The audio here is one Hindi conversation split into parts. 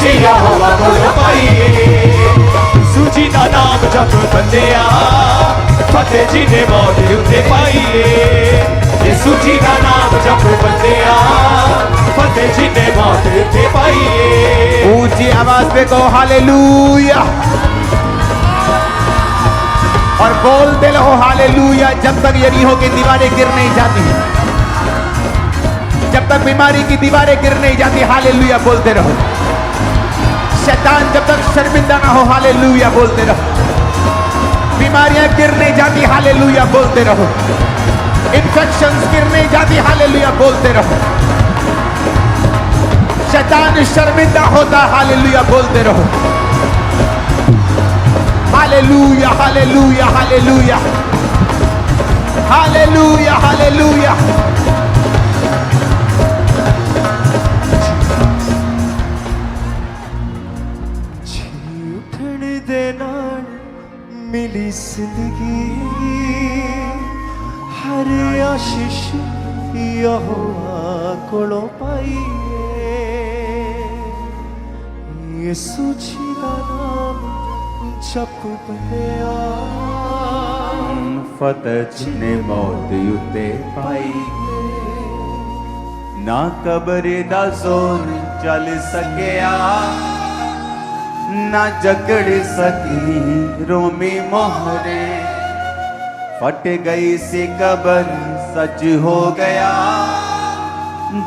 यहोवा कोलों पाईए। यीशु जी दा नाम जप बंदिया फतेह जी ने मौत उत्ते पाईए। यीशु जी दा नाम जप बंदिया फतेह जी ने मौत उत्ते पाईए। ऊंची आवाज पे कहो हालेलुया और बोलते रहो हालेलुया जब तक यरीहो की दीवारें गिर नहीं जाती, जब तक बीमारी की दीवारें गिर नहीं जाती, हालेलुया बोलते रहो। शैतान जब तक शर्मिंदा ना हो, हालेलुया बोलते रहो। बीमारियां गिर नहीं जाती, हालेलुया बोलते रहो। इन्फेक्शंस गिर नहीं जाती, हालेलुया बोलते रहो। शैतान शर्मिंदा होता, हालेलुया बोलते रहो। Hallelujah hallelujah hallelujah hallelujah hallelujah. उठने दे नाल मिली जिंदगी, हर आशीष यहोवा कोलों पाईए। यीशु जी दा नाम जप बंदिया फतेह जी ने मौत उत्ते पाई। ना कब्र दा जोर चल सकिया, ना जकड़ सकी रोमी मोहरे। फट गई सी कब्र सच हो गया,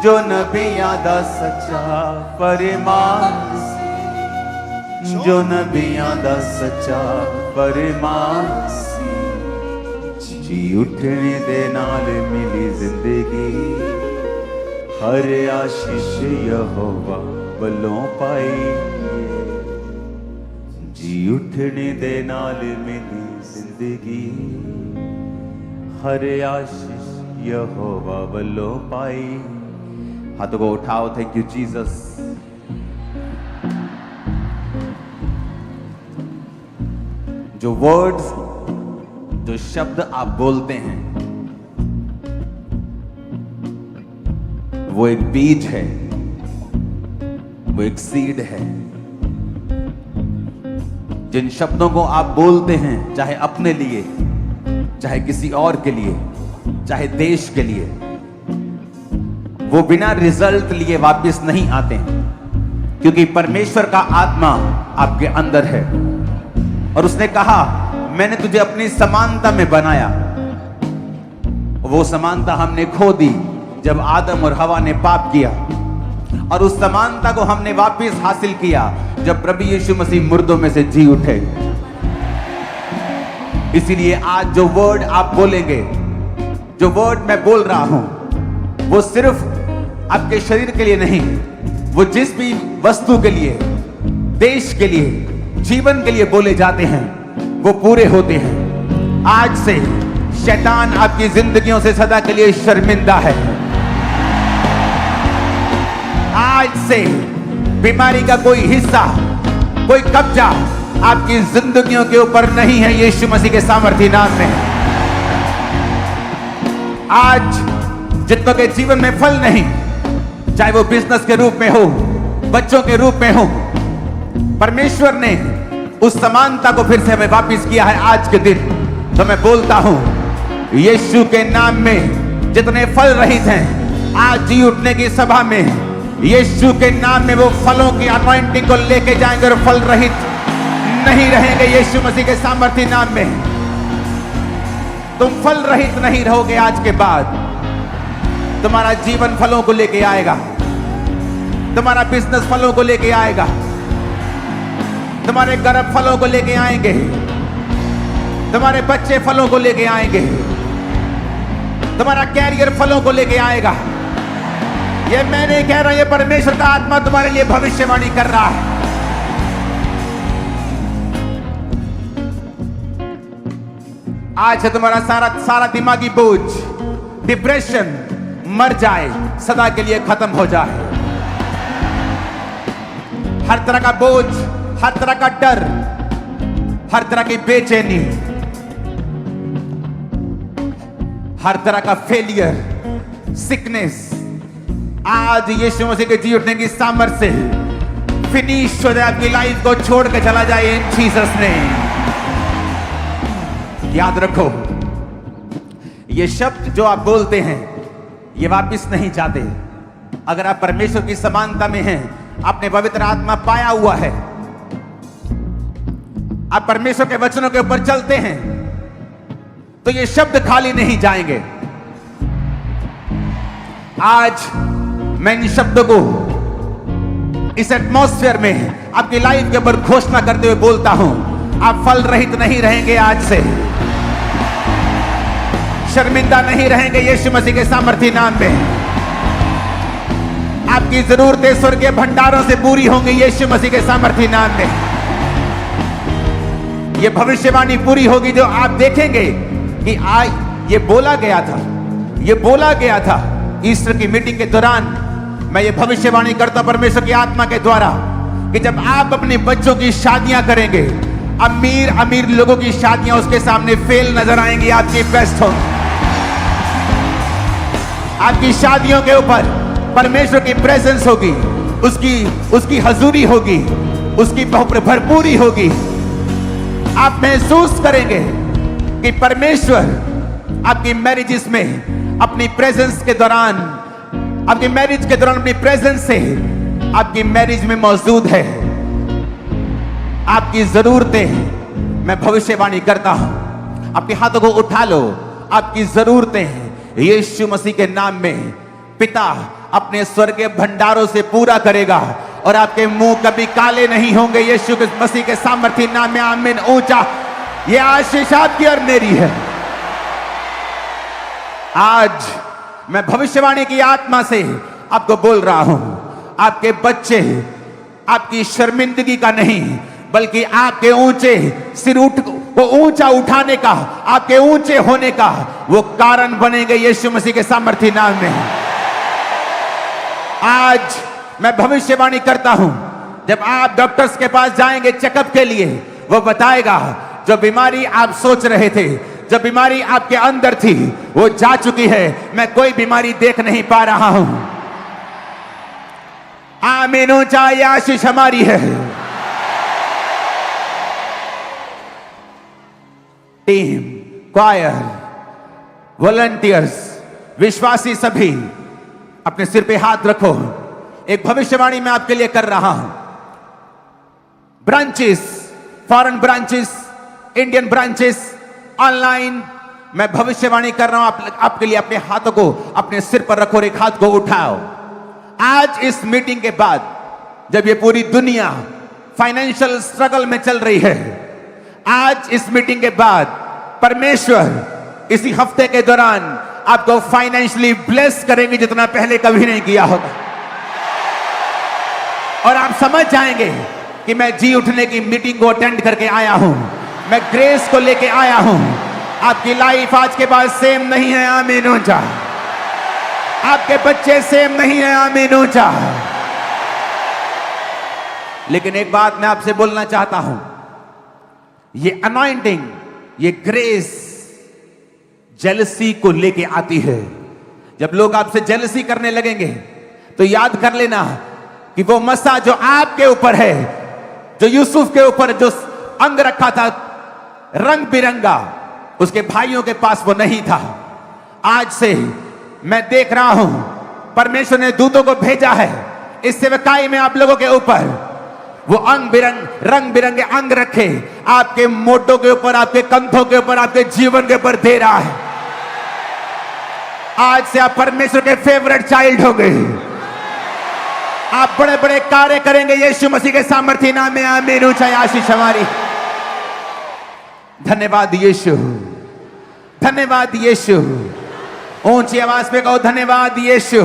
जो नबियां दा सच्चा फरमान, जो नबियां दा सच्चा फरमान। जी उठने दे नाल मिली जिंदगी, हर आशीष यहोवा वल्लों पाई। जी उठने दे नाल मिली जिंदगी, हर आशीष यहोवा वल्लों पाई। हाथों को उठाओ, थैंक यू जीसस। जो वर्ड्स, जो शब्द आप बोलते हैं, वो एक बीज है, वो एक सीड है। जिन शब्दों को आप बोलते हैं, चाहे अपने लिए, चाहे किसी और के लिए, चाहे देश के लिए, वो बिना रिजल्ट लिए वापस नहीं आते, क्योंकि परमेश्वर का आत्मा आपके अंदर है। और उसने कहा, मैंने तुझे अपनी समानता में बनाया। वो समानता हमने खो दी जब आदम और हवा ने पाप किया, और उस समानता को हमने वापस हासिल किया जब प्रभु यीशु मसीह मुर्दों में से जी उठे। इसीलिए आज जो वर्ड आप बोलेंगे, जो वर्ड मैं बोल रहा हूं, वो सिर्फ आपके शरीर के लिए नहीं, वो जिस भी वस्तु के लिए, देश के लिए, जीवन के लिए बोले जाते हैं, वो पूरे होते हैं। आज से शैतान आपकी जिंदगियों से सदा के लिए शर्मिंदा है। आज से बीमारी का कोई हिस्सा, कोई कब्जा आपकी जिंदगियों के ऊपर नहीं है, यीशु मसीह के सामर्थी नाम में। आज जितनों के जीवन में फल नहीं, चाहे वो बिजनेस के रूप में हो, बच्चों के रूप में हो, परमेश्वर ने उस समानता को फिर से हमें वापस किया है आज के दिन। तो मैं बोलता हूं, यीशु के नाम में जितने फल रहित हैं, आज जी उठने की सभा में यीशु के नाम में वो फलों की अनॉइंटिंग को लेके जाएंगे और फल रहित नहीं रहेंगे। यीशु मसीह के सामर्थी नाम में तुम फल रहित नहीं रहोगे। आज के बाद तुम्हारा जीवन फलों को लेके आएगा, तुम्हारा बिजनेस फलों को लेके आएगा, तुम्हारे गर्भ फलों को लेके आएंगे, तुम्हारे बच्चे फलों को लेके आएंगे, तुम्हारा कैरियर फलों को लेके आएगा। ये मैं नहीं कह रहा, ये परमेश्वर का आत्मा तुम्हारे लिए भविष्यवाणी कर रहा है। आज से तुम्हारा सारा दिमागी बोझ, डिप्रेशन मर जाए, सदा के लिए खत्म हो जाए। हर तरह का बोझ, हर तरह का डर, हर तरह की बेचैनी, हर तरह का फेलियर, सिकनेस, आज यीशु मसीह के जी उठने की सामर्थ्य से फिनिश हो जाए, आपकी लाइफ को छोड़ के चला जाए इन जीसस ने। याद रखो, ये शब्द जो आप बोलते हैं ये वापस नहीं जाते। अगर आप परमेश्वर की समानता में हैं, आपने पवित्र आत्मा पाया हुआ है, आप परमेश्वर के वचनों के ऊपर चलते हैं, तो ये शब्द खाली नहीं जाएंगे। आज मैं इन शब्दों को इस एटमॉस्फेयर में आपकी लाइफ के ऊपर घोषणा करते हुए बोलता हूं, आप फल रहित नहीं रहेंगे। आज से शर्मिंदा नहीं रहेंगे यीशु मसीह के सामर्थी नाम में। आपकी जरूरतें स्वर्गीय भंडारों से पूरी होंगी यीशु मसीह के सामर्थी नाम में। यह भविष्यवाणी पूरी होगी जो आप देखेंगे कि आज ये बोला गया था ईस्टर की मीटिंग के दौरान। मैं ये भविष्यवाणी करता परमेश्वर की आत्मा के द्वारा कि जब आप अपने बच्चों की शादियां करेंगे, अमीर अमीर लोगों की शादियां उसके सामने फेल नजर आएंगी, आपकी बेस्ट होंगी। आपकी शादियों के ऊपर परमेश्वर की प्रेजेंस होगी, उसकी हजूरी होगी, उसकी भरपूरी होगी। आप महसूस करेंगे कि परमेश्वर आपकी मैरिजेस में अपनी प्रेजेंस के दौरान, आपकी मैरिज के दौरान अपनी प्रेजेंस से आपकी मैरिज में मौजूद है। आपकी जरूरतें, मैं भविष्यवाणी करता हूं, आपके हाथों को उठा लो। आपकी जरूरतें यीशु मसीह के नाम में पिता अपने स्वर्गीय भंडारों से पूरा करेगा और आपके मुंह कभी काले नहीं होंगे यीशु मसीह के सामर्थी नाम में। आमीन। ऊंचा ये आशीष आपकी और मेरी है। आज मैं भविष्यवाणी की आत्मा से आपको बोल रहा हूं, आपके बच्चे आपकी शर्मिंदगी का नहीं बल्कि आपके ऊंचे सिर को ऊंचा उठाने का, आपके ऊंचे होने का वो कारण बनेंगे यीशु मसीह के सामर्थी नाम में। आज मैं भविष्यवाणी करता हूं, जब आप डॉक्टर्स के पास जाएंगे चेकअप के लिए, वो बताएगा जो बीमारी आप सोच रहे थे, जो बीमारी आपके अंदर थी, वो जा चुकी है। मैं कोई बीमारी देख नहीं पा रहा हूं। आमीन। ऊंचा ये आशीष हमारी है। टीम, क्वायर, वॉलंटियर्स, विश्वासी सभी अपने सिर पे हाथ रखो। एक भविष्यवाणी मैं आपके लिए कर रहा हूं। Branches, foreign branches, Indian branches, online, मैं भविष्यवाणी कर रहा हूं आपके लिए। अपने हाथों को अपने सिर पर रखो और एक हाथ को उठाओ। आज इस मीटिंग के बाद, जब ये पूरी दुनिया फाइनेंशियल स्ट्रगल में चल रही है, आज इस मीटिंग के बाद परमेश्वर इसी हफ्ते के दौरान आपको फाइनेंशियली ब्लेस करेंगे जितना पहले कभी नहीं किया होगा। और आप समझ जाएंगे कि मैं जी उठने की मीटिंग को अटेंड करके आया हूं, मैं ग्रेस को लेके आया हूं। आपकी लाइफ आज के बाद सेम नहीं है। आमीन। ऊंचा। आपके बच्चे सेम नहीं है। आमीन। ऊंचा। लेकिन एक बात मैं आपसे बोलना चाहता हूं, ये अनॉइंटिंग, ये ग्रेस जेलसी को लेके आती है। जब लोग आपसे जेलसी करने लगेंगे तो याद कर लेना कि वो मसा जो आपके ऊपर है, जो यूसुफ के ऊपर जो अंग रखा था रंग बिरंगा, उसके भाइयों के पास वो नहीं था। आज से मैं देख रहा हूं परमेश्वर ने दूतों को भेजा है इस सेवकाई में आप लोगों के ऊपर। वो रंग बिरंगे अंग रखे आपके मोटों के ऊपर, आपके कंधों के ऊपर, आपके जीवन के ऊपर दे रहा है। आज से आप परमेश्वर के फेवरेट चाइल्ड हो गए। आप बड़े बड़े कार्य करेंगे यीशु मसीह के सामर्थी नाम में। आमीन। ऊंचा आशीष हमारी। धन्यवाद यीशु, धन्यवाद यीशु। ऊंची आवाज में कहो धन्यवाद यीशु।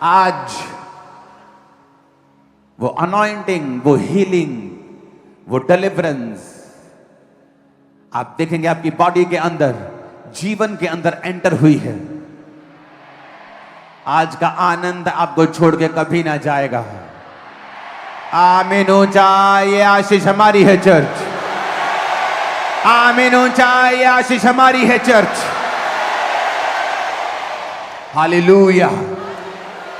आज वो अनॉइंटिंग, वो हीलिंग, वो डिलीवरेंस आप देखेंगे आपकी बॉडी के अंदर, जीवन के अंदर एंटर हुई है। आज का आनंद आपको छोड़ के कभी ना जाएगा। आमीन। ऊंचा ये आशीष हमारी है चर्च। आमीन। ऊंचा ये आशीष हमारी है चर्च। Hallelujah,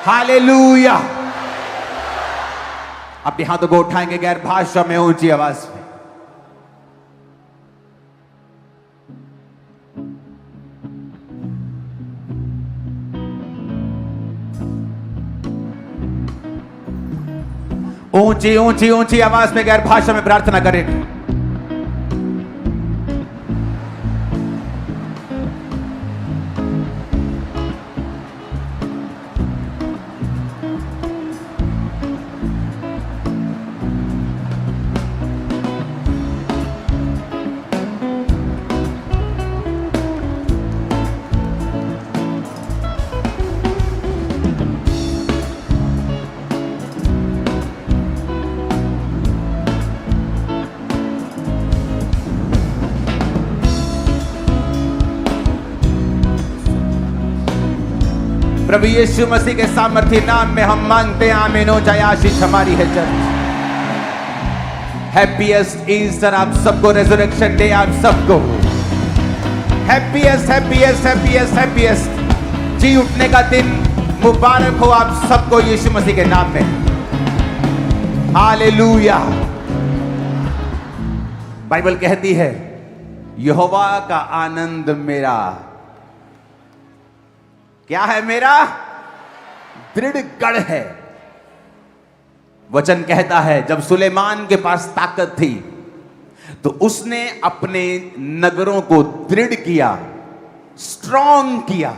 hallelujah. अपने हाथों को उठाएंगे गैर भाषा में ऊंची आवाज में। ऊंची ऊंची ऊंची आवाज में गैर भाषा में प्रार्थना करें। प्रभु यीशु मसीह के सामर्थ्य नाम में हम मांगते हैं, आमीन हो जाए। आशीष हमारी है चर्च। हैप्पीएस्ट ईस्टर आप सबको, रेजरेक्शन डे आप सबको, हैप्पीएस्ट हैप्पीएस्ट हैप्पीएस्ट हैप्पीएस्ट जी उठने का दिन मुबारक हो आप सबको यीशु मसीह के नाम में। हालेलुया। बाइबल कहती है यहोवा का आनंद मेरा क्या है? मेरा दृढ़ गढ़ है। वचन कहता है जब सुलेमान के पास ताकत थी तो उसने अपने नगरों को दृढ़ किया, स्ट्रॉन्ग किया।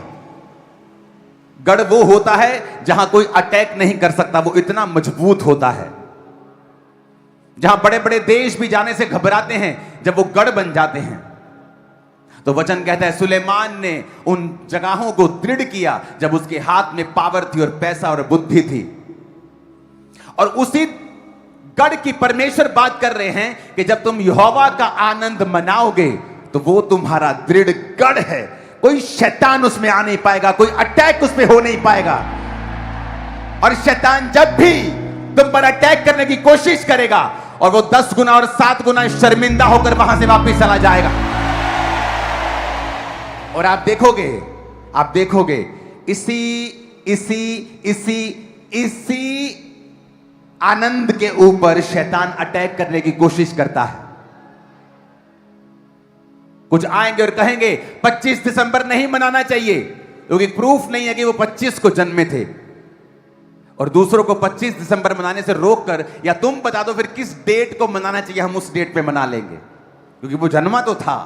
गढ़ वो होता है जहां कोई अटैक नहीं कर सकता, वो इतना मजबूत होता है। जहां बड़े बड़े देश भी जाने से घबराते हैं, जब वो गढ़ बन जाते हैं। तो वचन कहता है सुलेमान ने उन जगहों को दृढ़ किया जब उसके हाथ में पावर थी और पैसा और बुद्धि थी। और उसी गढ़ की परमेश्वर बात कर रहे हैं कि जब तुम यहोवा का आनंद मनाओगे तो वो तुम्हारा दृढ़ गढ़ है। कोई शैतान उसमें आ नहीं पाएगा, कोई अटैक उसमें हो नहीं पाएगा। और शैतान जब भी तुम पर अटैक करने की कोशिश करेगा और वो 10 गुना और 7 गुना शर्मिंदा होकर वहां से वापस चला जाएगा। और आप देखोगे इसी आनंद के ऊपर शैतान अटैक करने की कोशिश करता है। कुछ आएंगे और कहेंगे 25 दिसंबर नहीं मनाना चाहिए क्योंकि प्रूफ नहीं है कि वो 25 को जन्मे थे। और दूसरों को 25 दिसंबर मनाने से रोककर या तुम बता दो फिर किस डेट को मनाना चाहिए, हम उस डेट पे मना लेंगे क्योंकि वो जन्मा तो था,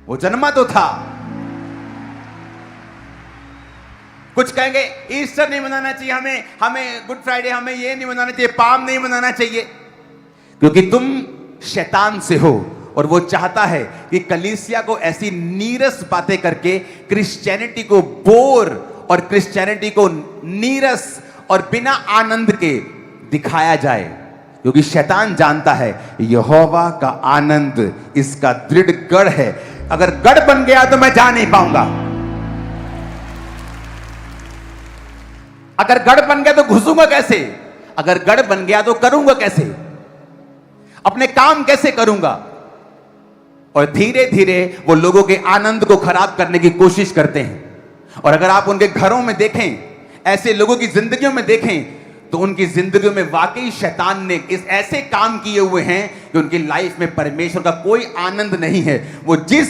वो जन्मा तो था। कुछ कहेंगे ईस्टर नहीं मनाना चाहिए, हमें गुड फ्राइडे, हमें ये नहीं मनाना चाहिए, पाम नहीं मनाना चाहिए क्योंकि तुम शैतान से हो और वो चाहता है कि कलीसिया को ऐसी नीरस बातें करके क्रिश्चियनिटी को बोर और क्रिश्चियनिटी को नीरस और बिना आनंद के दिखाया जाए। क्योंकि शैतान जानता है यहोवा का आनंद इसका दृढ़ गढ़ है। अगर गढ़ बन गया तो मैं जा नहीं पाऊंगा, अगर गढ़ बन गया तो घुसूंगा कैसे, अगर गढ़ बन गया तो करूंगा कैसे, अपने काम कैसे करूंगा। और धीरे धीरे वो लोगों के आनंद को खराब करने की कोशिश करते हैं। और अगर आप उनके घरों में देखें, ऐसे लोगों की जिंदगियों में देखें तो उनकी जिंदगियों में वाकई शैतान ने इस ऐसे काम किए हुए हैं कि उनकी लाइफ में परमेश्वर का कोई आनंद नहीं है। वो जिस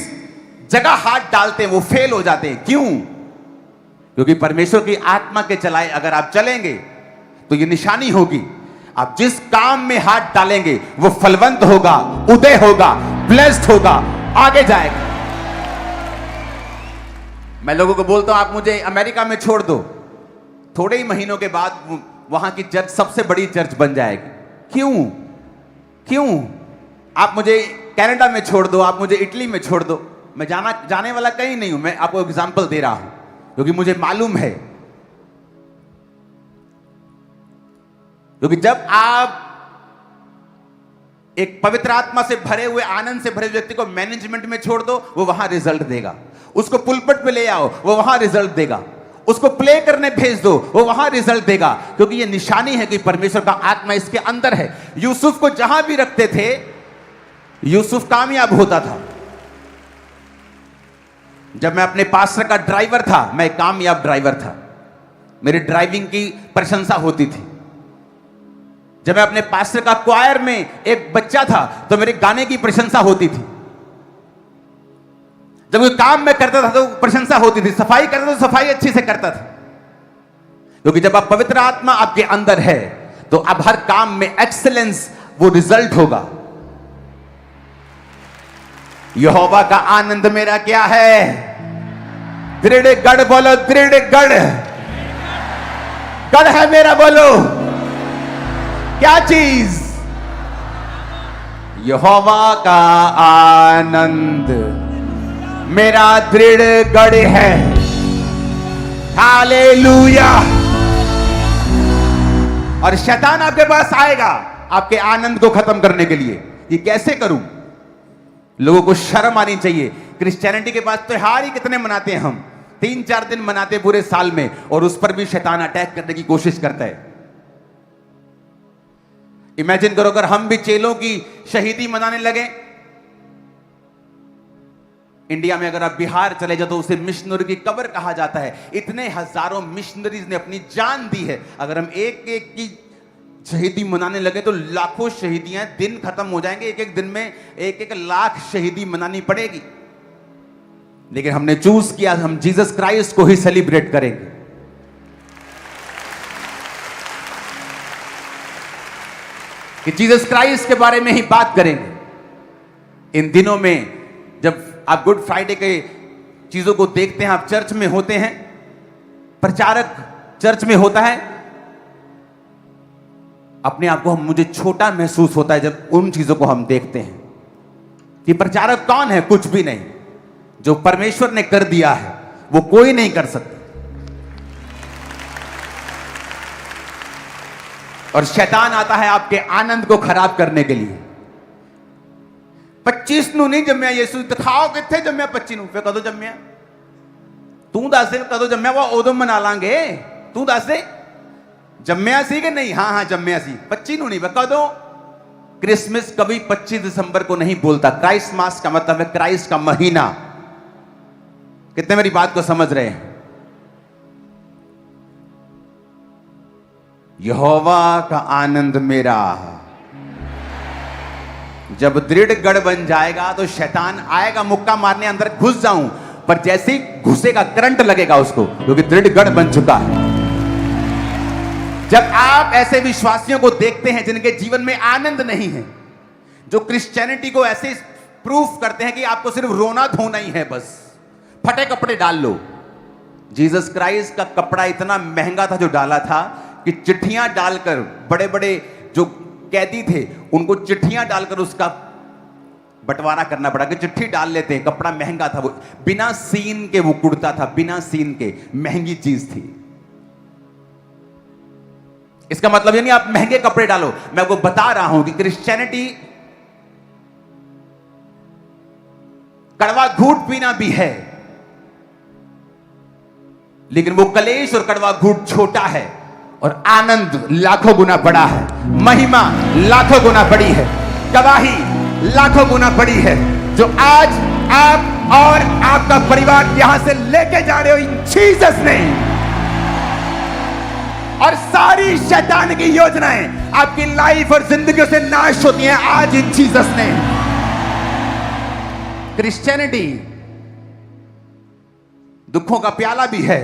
जगह हाथ डालते हैं वो फेल हो जाते हैं। क्यों? क्योंकि परमेश्वर की आत्मा के चलाए अगर आप चलेंगे तो ये निशानी होगी, आप जिस काम में हाथ डालेंगे वो फलवंत होगा, उदय होगा, ब्लेस्ड होगा, आगे जाएगा। मैं लोगों को बोलता हूं आप मुझे अमेरिका में छोड़ दो, थोड़े ही महीनों के बाद वहां की चर्च सबसे बड़ी चर्च बन जाएगी। क्यों? आप मुझे कनाडा में छोड़ दो, आप मुझे इटली में छोड़ दो, मैं जाने वाला कहीं नहीं हूं। मैं आपको एग्जांपल दे रहा हूं क्योंकि मुझे मालूम है। क्योंकि जब आप एक पवित्र आत्मा से भरे हुए, आनंद से भरे व्यक्ति को मैनेजमेंट में छोड़ दो, वो वहां रिजल्ट देगा। उसको पुलपट पे ले आओ, वो वहां रिजल्ट देगा। उसको प्ले करने भेज दो, वो वहां रिजल्ट देगा। क्योंकि ये निशानी है कि परमेश्वर का आत्मा इसके अंदर है। यूसुफ को जहां भी रखते थे यूसुफ कामयाब होता था। जब मैं अपने पास्टर का ड्राइवर था, मैं कामयाब ड्राइवर था, मेरी ड्राइविंग की प्रशंसा होती थी। जब मैं अपने पास्टर का क्वायर में एक बच्चा था तो मेरे गाने की प्रशंसा होती थी। जब कोई काम में करता था तो प्रशंसा होती थी, सफाई करता था तो सफाई अच्छी से करता था, क्योंकि जब आप पवित्र आत्मा आपके अंदर है तो अब हर काम में एक्सीलेंस वो रिजल्ट होगा। यहोवा का आनंद मेरा क्या है? दृढ़ गढ़ बोलो, दृढ़ गढ़। गढ़ है मेरा, बोलो क्या चीज? यहोवा का आनंद मेरा दृढ़ गढ़ है। हालेलुया। और शैतान आपके पास आएगा आपके आनंद को खत्म करने के लिए। ये कैसे करूं? लोगों को शर्म आनी चाहिए। क्रिश्चियनिटी के पास त्योहार ही कितने मनाते हैं हम, 3-4 दिन मनाते पूरे साल में, और उस पर भी शैतान अटैक करने की कोशिश करता है। इमेजिन करो अगर हम भी चेलों की शहीदी मनाने लगे। इंडिया में अगर आप बिहार चले जाओ तो उसे मिशनरी की कब्र कहा जाता है। इतने हजारों मिशनरीज ने अपनी जान दी है। अगर हम एक एक की शहीदी मनाने लगे तो लाखों शहीदियां, दिन खत्म हो जाएंगे। एक एक दिन में 1-1 लाख शहीदी मनानी पड़ेगी। लेकिन हमने चूज किया हम जीसस क्राइस्ट को ही सेलिब्रेट करेंगे। कि जीसस क्राइस्ट के बारे में ही बात करेंगे। इन दिनों में जब आप गुड फ्राइडे के चीजों को देखते हैं, आप चर्च में होते हैं, प्रचारक चर्च में होता है, अपने आप को मुझे छोटा महसूस होता है जब उन चीजों को हम देखते हैं कि प्रचारक कौन है? कुछ भी नहीं। जो परमेश्वर ने कर दिया है वो कोई नहीं कर सकता। और शैतान आता है आपके आनंद को खराब करने के लिए। 25 ਨੂੰ नहीं जम्या यीशु, दिखाओ किथे जम्या 25 ਨੂੰ। फिर कदों जम्या? तू दस दे कदों जम्या, वो उदों मना लांगे। तू दस दे जम्या सी कि नहीं? हाँ हाँ जम्या सी। 25 ਨੂੰ नहीं, वह कदों? क्रिसमस कभी 25 दिसंबर को नहीं बोलता। क्राइस्ट मास का मतलब है क्राइस्ट का महीना। कितने मेरी बात को समझ रहे हैं? यहोवा का आनंद मेरा जब दृढ़ गढ़ बन जाएगा तो शैतान आएगा मुक्का मारने, अंदर घुस जाऊं, पर जैसे ही घुसेगा करंट लगेगा उसको, क्योंकि दृढ़ गढ़ बन चुका है। जब आप ऐसे विश्वासियों को देखते हैं जिनके जीवन में आनंद नहीं है, जो क्रिश्चियनिटी को ऐसे प्रूफ करते हैं कि आपको सिर्फ रोना धोना ही है, बस फटे कपड़े डाल लो। जीसस क्राइस्ट का कपड़ा इतना महंगा था जो डाला था कि चिट्ठियां डालकर, बड़े बड़े जो कैदी थे उनको चिट्ठियां डालकर उसका बंटवारा करना पड़ा कि चिट्ठी डाल लेते हैं। कपड़ा महंगा था, वो बिना सीन के वो कुर्ता था, बिना सीन के, महंगी चीज थी। इसका मतलब ये नहीं आप महंगे कपड़े डालो। मैं आपको बता रहा हूं कि क्रिश्चियनिटी कड़वा घूंट पीना भी है, लेकिन वो कलेश और कड़वा घूंट छोटा है और आनंद लाखों गुना बड़ा है। महिमा लाखों गुना बड़ी है, गवाही लाखों गुना बड़ी है, जो आज आप और आपका परिवार यहां से लेके जा रहे हो इन जीसस नेम। और सारी शैतान की योजनाएं आपकी लाइफ और जिंदगी से नाश होती हैं आज इन जीसस नेम। क्रिश्चियनिटी दुखों का प्याला भी है,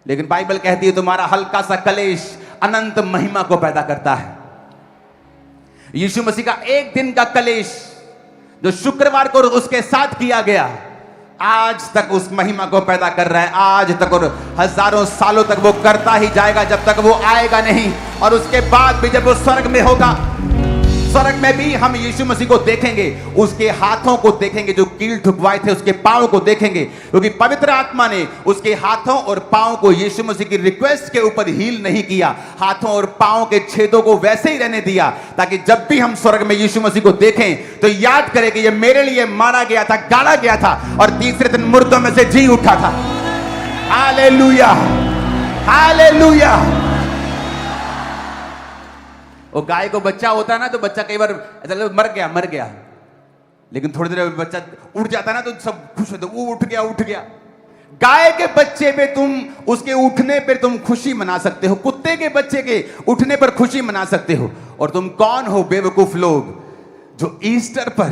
लेकिन बाइबल कहती है तुम्हारा हल्का सा कलेश अनंत महिमा को पैदा करता है। यीशु मसीह का एक दिन का कलेश जो शुक्रवार को उसके साथ किया गया, आज तक उस महिमा को पैदा कर रहा है। आज तक और हजारों सालों तक वो करता ही जाएगा, जब तक वो आएगा नहीं। और उसके बाद भी जब वो स्वर्ग में होगा, स्वर्ग में भी हम यीशु मसीह को देखेंगे, उसके हाथों को देखेंगे जो कील ठुकवाए थे, उसके पांव को देखेंगे, क्योंकि पवित्र आत्मा ने उसके हाथों और पांव को यीशु मसीह की रिक्वेस्ट के ऊपर हील नहीं किया। हाथों और पांव के छेदों को वैसे ही रहने दिया, ताकि जब भी हम स्वर्ग में यीशु मसीह को देखें तो याद करें कि ये मेरे लिए मारा गया था, गाड़ा गया था और तीसरे दिन मुर्दों में से जी उठा था। Hallelujah, hallelujah. वो गाय को बच्चा होता है ना, तो बच्चा कई बार ऐसा मर गया, लेकिन थोड़ी देर में बच्चा उठ जाता है ना, तो सब खुश होते, वो उठ गया। गाय के बच्चे पे तुम उसके उठने पर तुम खुशी मना सकते हो, कुत्ते के बच्चे के उठने पर खुशी मना सकते हो, और तुम कौन हो बेवकूफ लोग जो ईस्टर पर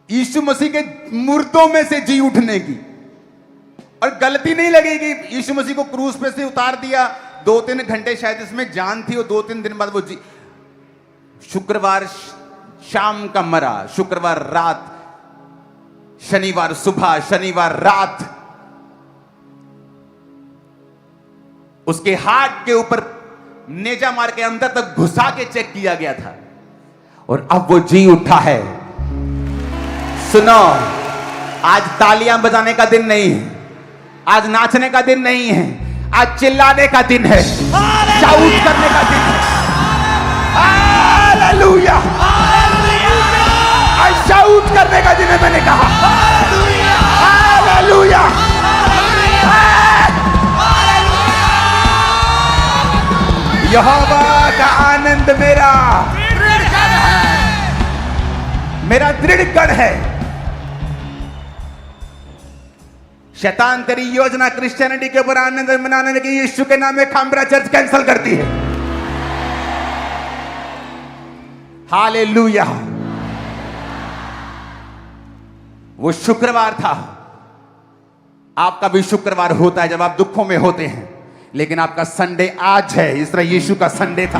यीशु मसीह के मुर्दों में से जी उठने की, और गलती नहीं लगेगी, यीशु मसीह को क्रूस पे से उतार दिया, 2-3 घंटे शायद इसमें जान थी, और 2-3 दिन बाद वो जी, शुक्रवार शाम का मरा, शुक्रवार रात, शनिवार सुबह, शनिवार रात उसके हार्ट के ऊपर नेजा मार के अंदर तक घुसा के चेक किया गया था, और अब वो जी उठा है। सुनो, आज तालियां बजाने का दिन नहीं है, आज नाचने का दिन नहीं है, आज चिल्लाने का दिन है, शाउट करने का दिन है। हालेलुया, आज शाउट करने का दिन है, मैंने कहा हालेलुया। यहोवा का आनंद मेरा दृढ़ गढ़ है। शैतान तेरी योजना क्रिश्चियनिटी के ऊपर आनंद मनाने की यीशु के नाम में खामरा चर्च कैंसिल करती है। हालेलुया। वो शुक्रवार था, आपका भी शुक्रवार होता है जब आप दुखों में होते हैं, लेकिन आपका संडे आज है, इस तरह यीशु का संडे था,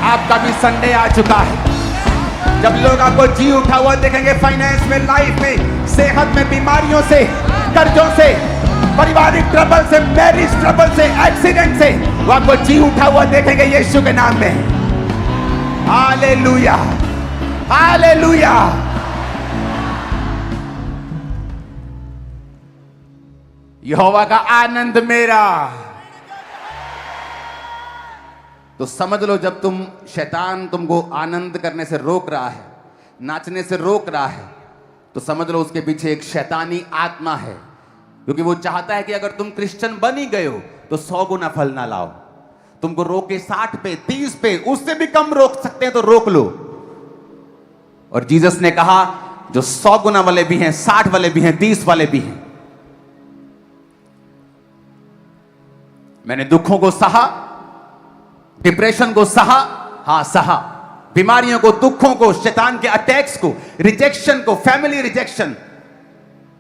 आपका भी संडे आ चुका है। जब लोग आपको जी उठा हुआ देखेंगे, फाइनेंस में, लाइफ में, सेहत में, बीमारियों से, कर्जों से, पारिवारिक ट्रबल से, मैरिज ट्रबल से, एक्सीडेंट से, वो आपको जी उठा हुआ देखेंगे यीशु के नाम में। Hallelujah, hallelujah. यहोवा का आनंद मेरा। तो समझ लो, जब तुम शैतान तुमको आनंद करने से रोक रहा है, नाचने से रोक रहा है, तो समझ लो उसके पीछे एक शैतानी आत्मा है, क्योंकि वो चाहता है कि अगर तुम क्रिश्चियन बन ही गए हो तो 100 गुना फल ना लाओ। तुमको रोके 60 पे, 30 पे, उससे भी कम रोक सकते हैं तो रोक लो। और जीसस ने कहा जो 100 गुना वाले भी हैं, 60 वाले भी हैं, 30 वाले भी हैं। मैंने दुखों को सहा, डिप्रेशन को सहा, हां सहा, बीमारियों को, दुखों को, शैतान के अटैक्स को, रिजेक्शन को, फैमिली रिजेक्शन,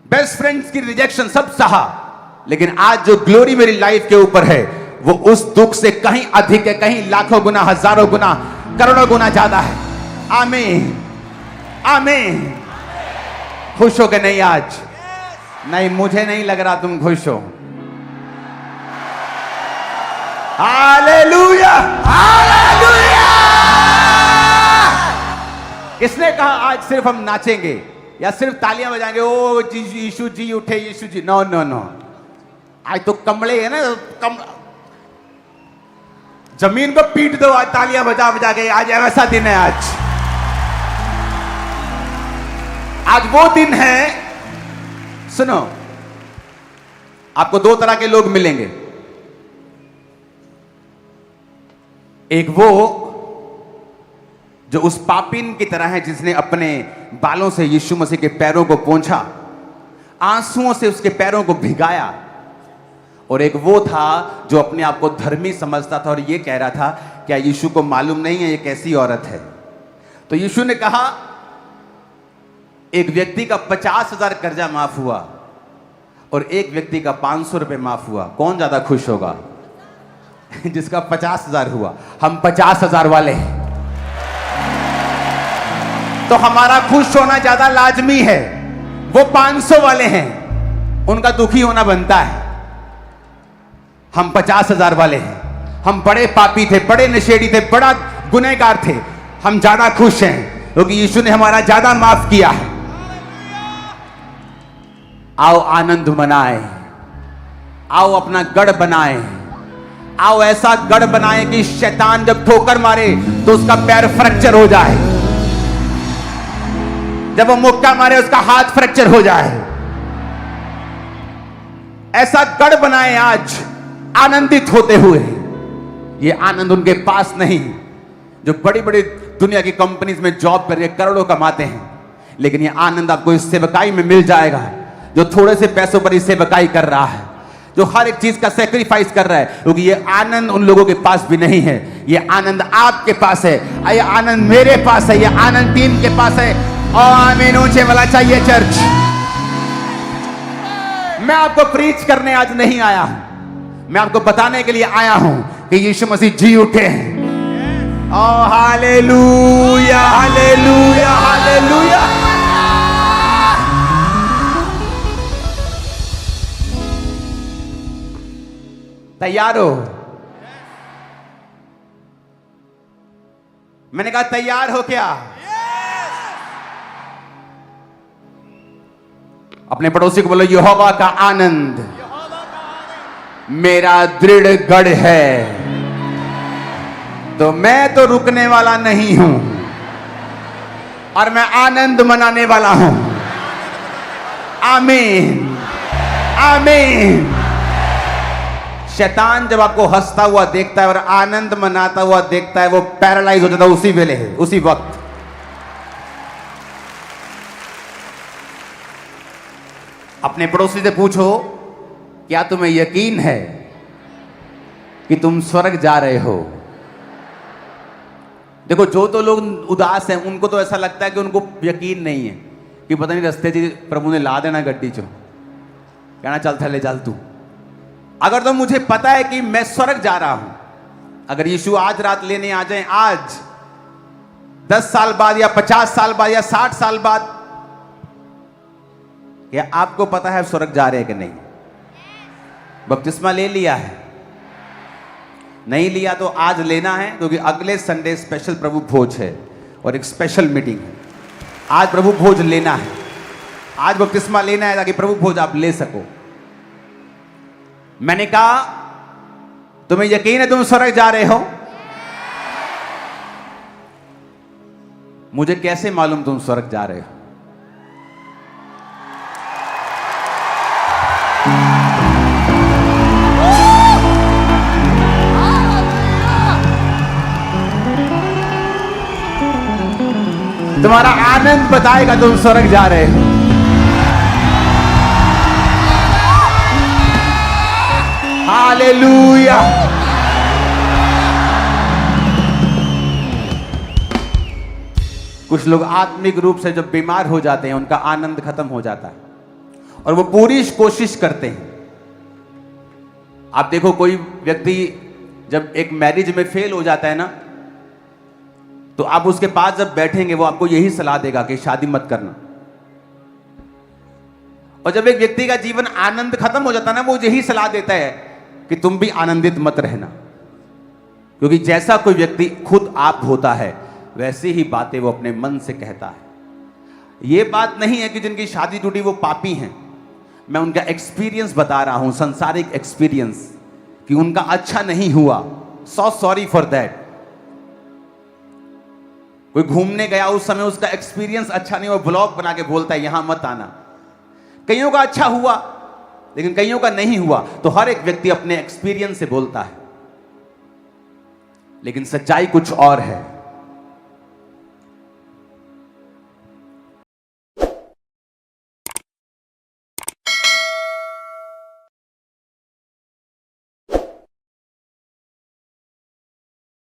बेस्ट फ्रेंड्स की रिजेक्शन, सब सहा। लेकिन आज जो ग्लोरी मेरी लाइफ के ऊपर है, वो उस दुख से कहीं अधिक है, कहीं लाखों गुना, हजारों गुना, करोड़ों गुना ज्यादा है। आमीन, आमीन। खुश हो के नहीं आज? नहीं, मुझे नहीं लग रहा तुम खुश हो। Hallelujah, hallelujah. किसने कहा आज सिर्फ हम नाचेंगे या सिर्फ तालियां बजाएंगे, ओ यीशु जी उठे, यीशु जी? नो नो नो, आज तो कमले है ना, जमीन को पीट दो आज तालियां बजा बजा के। आज ऐसा दिन है, आज वो दिन है। सुनो, आपको 2 तरह के लोग मिलेंगे। एक वो जो उस पापिन की तरह है जिसने अपने बालों से यीशु मसीह के पैरों को पोंछा, आंसुओं से उसके पैरों को भिगाया। और एक वो था जो अपने आप को धर्मी समझता था और ये कह रहा था, क्या यीशु को मालूम नहीं है ये कैसी औरत है? तो यीशु ने कहा, एक व्यक्ति का 50,000 कर्जा माफ हुआ और एक व्यक्ति का 500 रुपए माफ हुआ। कौन ज्यादा खुश होगा? जिसका 50,000 हुआ। हम 50,000 वाले हैं, तो हमारा खुश होना ज्यादा लाजमी है। वो 500 वाले हैं, उनका दुखी होना बनता है। हम 50,000 वाले हैं, हम बड़े पापी थे, बड़े नशेड़ी थे, बड़ा गुनहगार थे, हम ज्यादा खुश हैं क्योंकि यीशु ने हमारा ज्यादा माफ किया है। आओ आनंद मनाएं, आओ अपना गढ़ बनाएं, आओ ऐसा गढ़ बनाएं कि शैतान जब ठोकर मारे तो उसका पैर फ्रैक्चर हो जाए, जब वो मुक्का मारे उसका हाथ फ्रैक्चर हो जाए। ऐसा गढ़ बनाएं आज आनंदित होते हुए। ये आनंद उनके पास नहीं जो बड़ी बड़ी दुनिया की कंपनीज में जॉब करके करोड़ों कमाते हैं, लेकिन ये आनंद आपको इस सेवकाई में मिल जाएगा जो थोड़े से पैसों पर ही सेवकाई कर रहा है, जो हर एक चीज का सेक्रीफाइस कर रहा है, क्योंकि ये आनंद उन लोगों के पास भी नहीं है। ये आनंद आपके पास है, ये आनंद मेरे पास है, ये आनंद टीम के पास है। और आमीन ऊंचे वाला चाहिए चर्च। मैं आपको प्रीच करने आज नहीं आया हूं, मैं आपको बताने के लिए आया हूं कि यीशु मसीह जी उठे हैं। ओ हालेलुया हालेलुया हालेलुया। तैयार हो? मैंने कहा तैयार हो क्या? अपने पड़ोसी को बोलो, यहोवा का आनंद मेरा दृढ़ गढ़ है, तो मैं तो रुकने वाला नहीं हूं और मैं आनंद मनाने वाला हूं। आमीन आमीन। शैतान जब आपको हंसता हुआ देखता है और आनंद मनाता हुआ देखता है, वो पैरालाइज हो जाता है उसी वेले है, उसी वक्त। अपने पड़ोसी से पूछो, क्या तुम्हें यकीन है कि तुम स्वर्ग जा रहे हो? देखो, जो तो लोग उदास हैं उनको तो ऐसा लगता है कि उनको यकीन नहीं है कि पता नहीं रास्ते जी प्रभु ने ला देना गड्डी चो, कहना चल थले चल तू। अगर तो मुझे पता है कि मैं स्वर्ग जा रहा हूं, अगर यीशु आज रात लेने आ जाए, आज 10 साल बाद या 50 साल बाद या 60 साल बाद, क्या आपको पता है स्वर्ग जा रहे हैं कि नहीं? बपतिस्मा ले लिया है? नहीं लिया तो आज लेना है, क्योंकि अगले संडे स्पेशल प्रभु भोज है और एक स्पेशल मीटिंग है। आज प्रभु भोज लेना है, आज बपतिस्मा लेना है ताकि प्रभु भोज आप ले सको। मैंने कहा, तुम्हें यकीन है तुम स्वर्ग जा रहे हो? मुझे कैसे मालूम तुम स्वर्ग जा रहे हो? तुम्हारा आनंद बताएगा तुम स्वर्ग जा रहे हो। हालेलुया। कुछ लोग आत्मिक रूप से जब बीमार हो जाते हैं, उनका आनंद खत्म हो जाता है और वो पूरी कोशिश करते हैं। आप देखो, कोई व्यक्ति जब एक मैरिज में फेल हो जाता है ना, तो आप उसके पास जब बैठेंगे, वो आपको यही सलाह देगा कि शादी मत करना। और जब एक व्यक्ति का जीवन आनंद खत्म हो जाता है ना, वो यही सलाह देता है कि तुम भी आनंदित मत रहना, क्योंकि जैसा कोई व्यक्ति खुद आप होता है, वैसी ही बातें वो अपने मन से कहता है। ये बात नहीं है कि जिनकी शादी टूटी वो पापी हैं, मैं उनका एक्सपीरियंस बता रहा हूं, संसारिक एक्सपीरियंस, कि उनका अच्छा नहीं हुआ। So sorry for that. कोई घूमने गया, उस समय उसका एक्सपीरियंस अच्छा नहीं, वो ब्लॉग बना के बोलता है यहां मत आना। कईयों का अच्छा हुआ लेकिन कईयों का नहीं हुआ, तो हर एक व्यक्ति अपने एक्सपीरियंस से बोलता है, लेकिन सच्चाई कुछ और है।